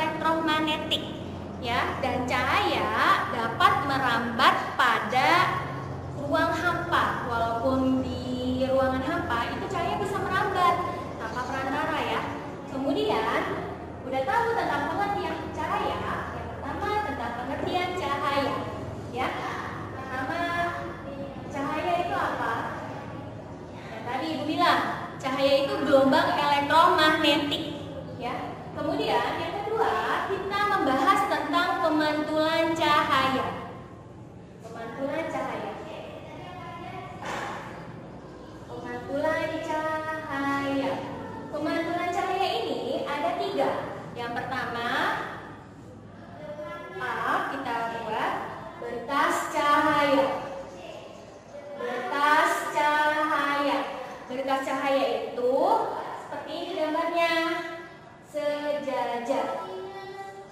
elektromagnetik, ya, dan cahaya dapat merambat pada ruang hampa. Walaupun di ruangan hampa itu cahaya bisa merambat tanpa perantara, ya. Kemudian udah tahu tentang pengertian cahaya. Yang pertama tentang pengertian cahaya, ya. Pertama, cahaya itu apa? Yang tadi Ibu bilang, cahaya itu gelombang elektromagnetik, ya. Kemudian yang kedua, kita membahas tentang pemantulan cahaya. Pemantulan cahaya. Pemantulan cahaya. Pemantulan cahaya ini ada 3. Yang pertama, kita buat berkas cahaya. Berkas cahaya. Berkas cahaya itu seperti ini gambarnya. Sejajar.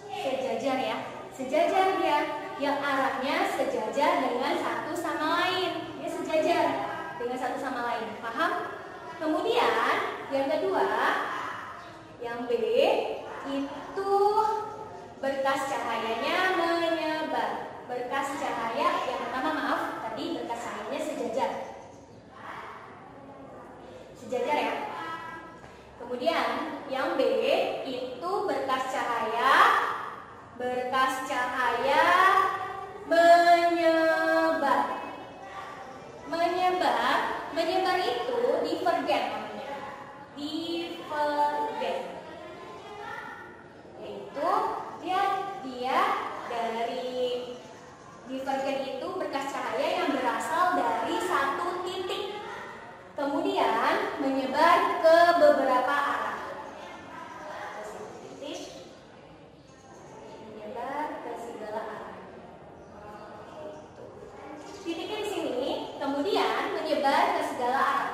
Sejajar, ya. Sejajar dia, yang arahnya sejajar dengan satu sama lain. Dia sejajar dengan satu sama lain. Paham? Kemudian yang kedua, yang B, itu berkas cahayanya menyebar. Berkas cahaya yang pertama, maaf, tadi berkas cahayanya sejajar. Sejajar, ya. Kemudian yang B itu berkas cahaya menyebar. Menyebar itu divergen namanya. Divergen. Yaitu dia dari divergen itu berkas cahaya yang berasal dari satu titik. Kemudian menyebar ke beberapa arah. Menyebar ke segala arah. Titiknya di sini, kemudian menyebar ke segala arah.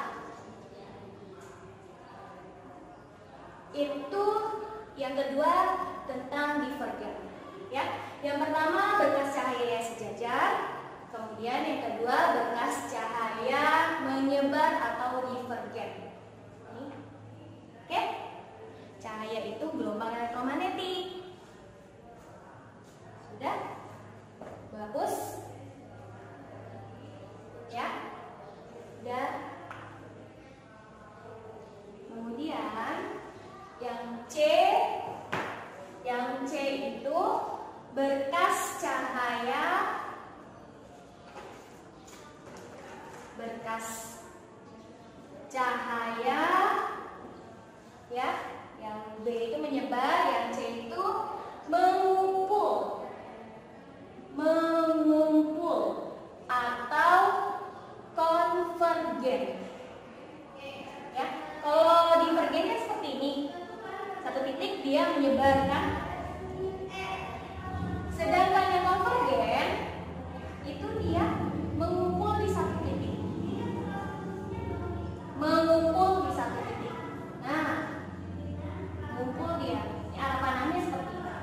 Itu yang kedua tentang divergen. Ya, yang pertama berkas cahaya sejajar. Kemudian yang kedua berkas cahaya menyebar atau divergen. Oke? Cahaya itu gelombang elektromagnetik. Sudah? Bagus? Ya? Sudah? Kemudian yang C itu berkas cahaya ya, yang B itu menyebar, yang C itu mengumpul atau konvergen, ya. Kalau divergennya seperti ini, satu titik dia menyebar, kan? Sedangkan yang konvergen itu dia mengumpul di satu titik. Mengumpul di satu titik. Nah, mengumpul dia. Ini arah panahnya seperti ini.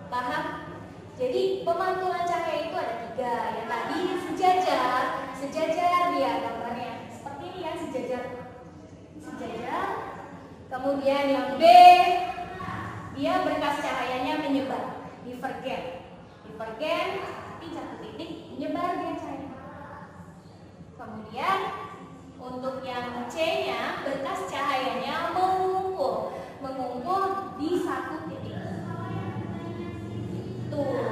Paham? Jadi pemantulan cahaya itu ada 3. Yang tadi sejajar dia gambarnya. Seperti ini, kan, sejajar. Kemudian yang B, dia berkas cahayanya menyebar, divergen. Di satu titik menyebar dia cahaya. Kemudian untuk yang C-nya, berkas cahayanya mengumpul di satu titik. Tuh,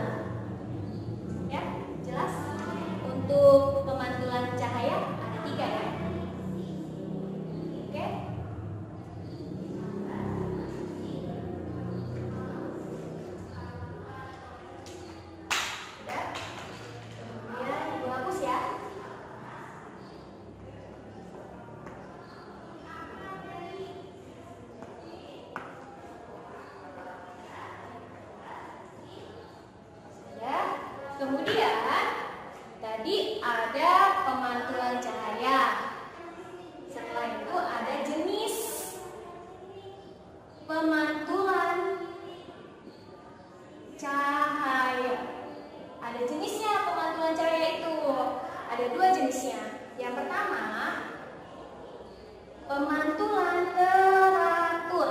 ya, jelas. Untuk pemantulan cahaya ada 3, ya. Oke. Kemudian tadi ada pemantulan cahaya. Setelah itu ada jenis pemantulan cahaya. Ada jenisnya pemantulan cahaya itu. Ada 2 jenisnya. Yang pertama, pemantulan teratur.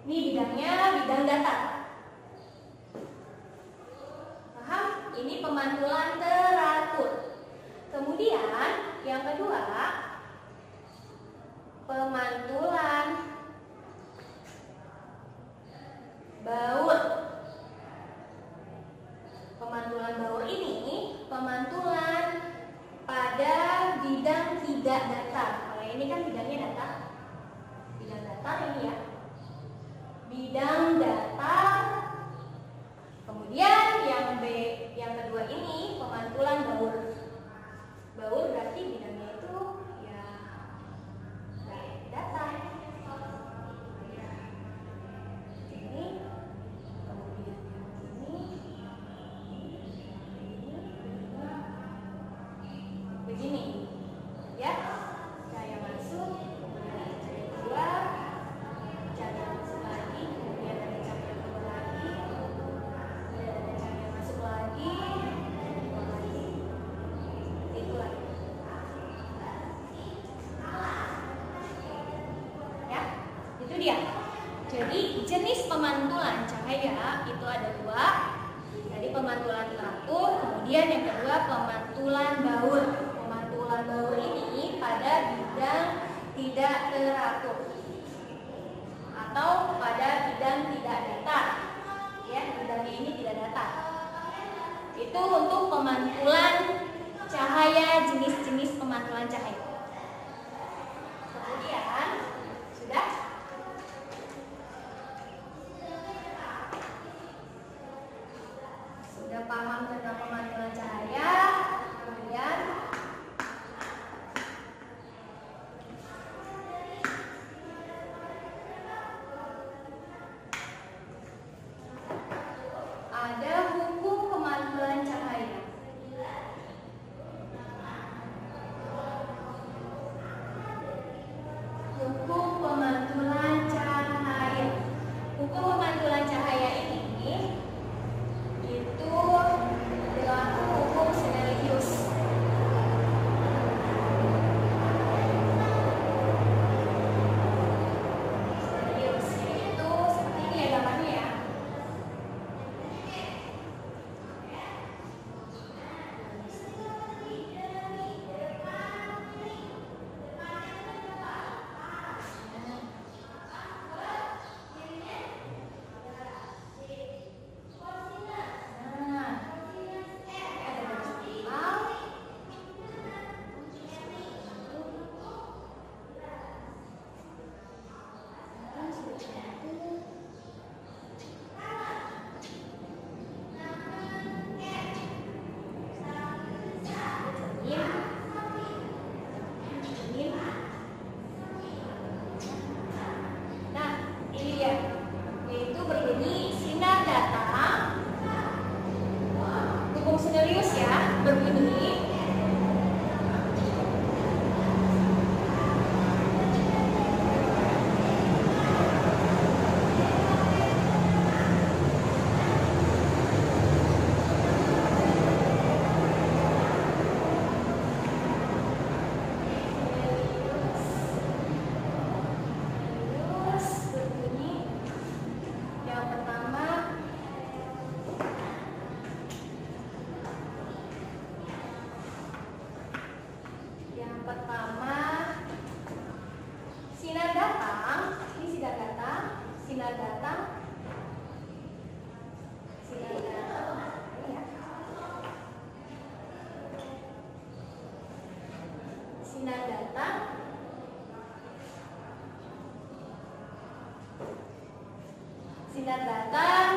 Ini bidangnya bidang datar. Paham? Ini pemantulan teratur. Kemudian yang kedua, pemantulan baur. Pemantulan baur ini pemantulan pada bidang tidak datar. Kalau ini kan bidangnya datar. Bidang datar ini ya. Bidang datar. Kemudian yang kedua ini pemantulan baur. Baur berarti bidangnya itu ya datar. Ini kemudian begini ya, cahaya masuk, kemudian cahaya keluar, cahaya masuk lagi, kemudian ada cahaya keluar lagi, kemudian ada cahaya masuk lagi, keluar lagi, itu lagi. Ya, itu dia. Jadi jenis pemantulan cahaya itu ada dua. Jadi pemantulan teratur, kemudian yang kedua pemantulan baur. Pemantulan baur ini pada bidang tidak teratur atau pada bidang tidak datar. Ya, bidangnya ini tidak datar. Itu untuk pemantulan cahaya, jenis-jenis pemantulan cahaya. Kemudian sudah paham tentang pemantulan cahaya. Kemudian ada hukum pemantulan cahaya. Hukum pemantulan cahaya. Hukum pemantulan cahaya ini itu berlaku hukum Snellius. Snellius itu seperti ini ya gambarnya ya. Snellius ya, berbunyi yang pertama sinar datang, ini sinar datang, sinar datang, sinar datang, ini ya. Sinar datang, sinar datang,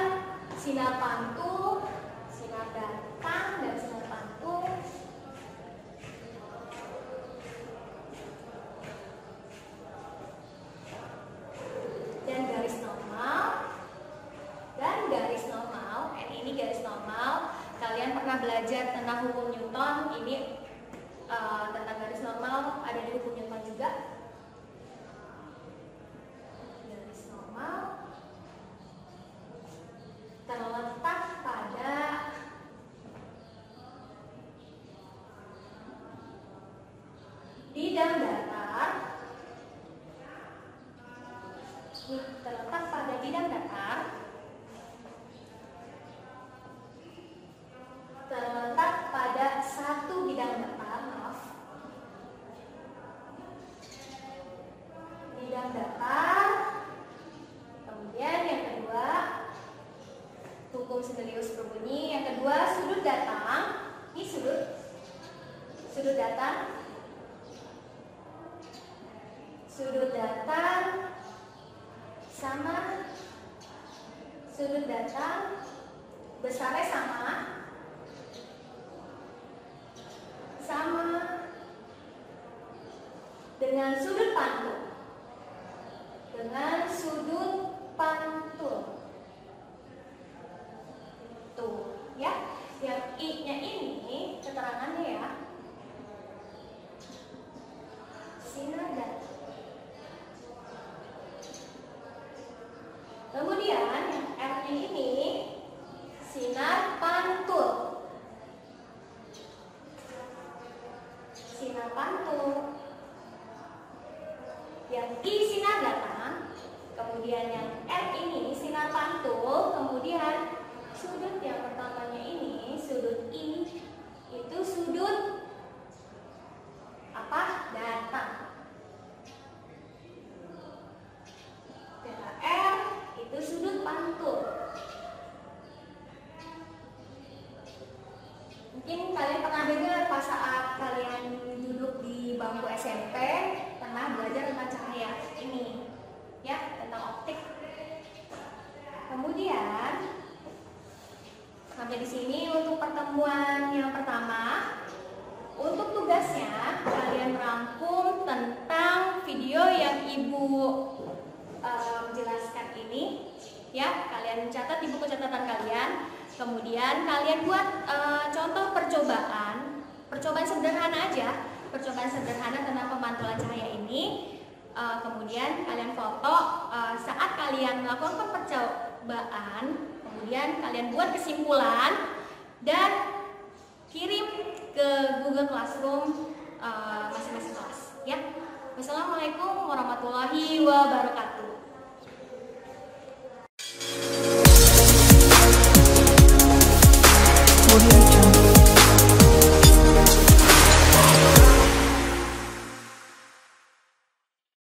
sinar pantul, sinar datang dan sinar pantul. Dan garis normal, ini garis normal. Kalian pernah belajar tentang hukum Newton, ini tentang garis normal ada di hukum Newton juga. Garis normal terletak pada bidang datar, terletak pada bidang datar terletak pada satu bidang datar, bidang datar. Kemudian yang kedua, hukum Sibelius berbunyi, yang kedua sudut datang. Ini sudut datang. Sudut datang sama sudut datang besarnya sama dengan sudut pantul. Dengan sudut pantul. Tuh, ya. Yang I-nya ini keterangannya ya. Sinar datang. Kemudian yang R-nya ini sinar pantul. Sinar pantul. Yang I sinar datang, kemudian yang R ini sinar pantul, kemudian sudut yang pertamanya ini, sudut I, itu sudut apa? Datang. R itu sudut pantul. Mungkin kalian pernah dengar pas saat kalian duduk di bangku SMP, pernah belajar tentang cahaya ini, ya, tentang optik. Kemudian sampai di sini untuk pertemuan yang pertama. Untuk tugasnya kalian merangkum tentang video yang Ibu menjelaskan ini, ya. Kalian catat di buku catatan kalian. Kemudian kalian buat contoh percobaan sederhana aja, percobaan sederhana tentang pemantulan cahaya ini. Kemudian kalian foto saat kalian melakukan percobaan. Kemudian kalian buat kesimpulan dan kirim ke Google Classroom masing-masing kelas, ya. Wassalamualaikum warahmatullahi wabarakatuh.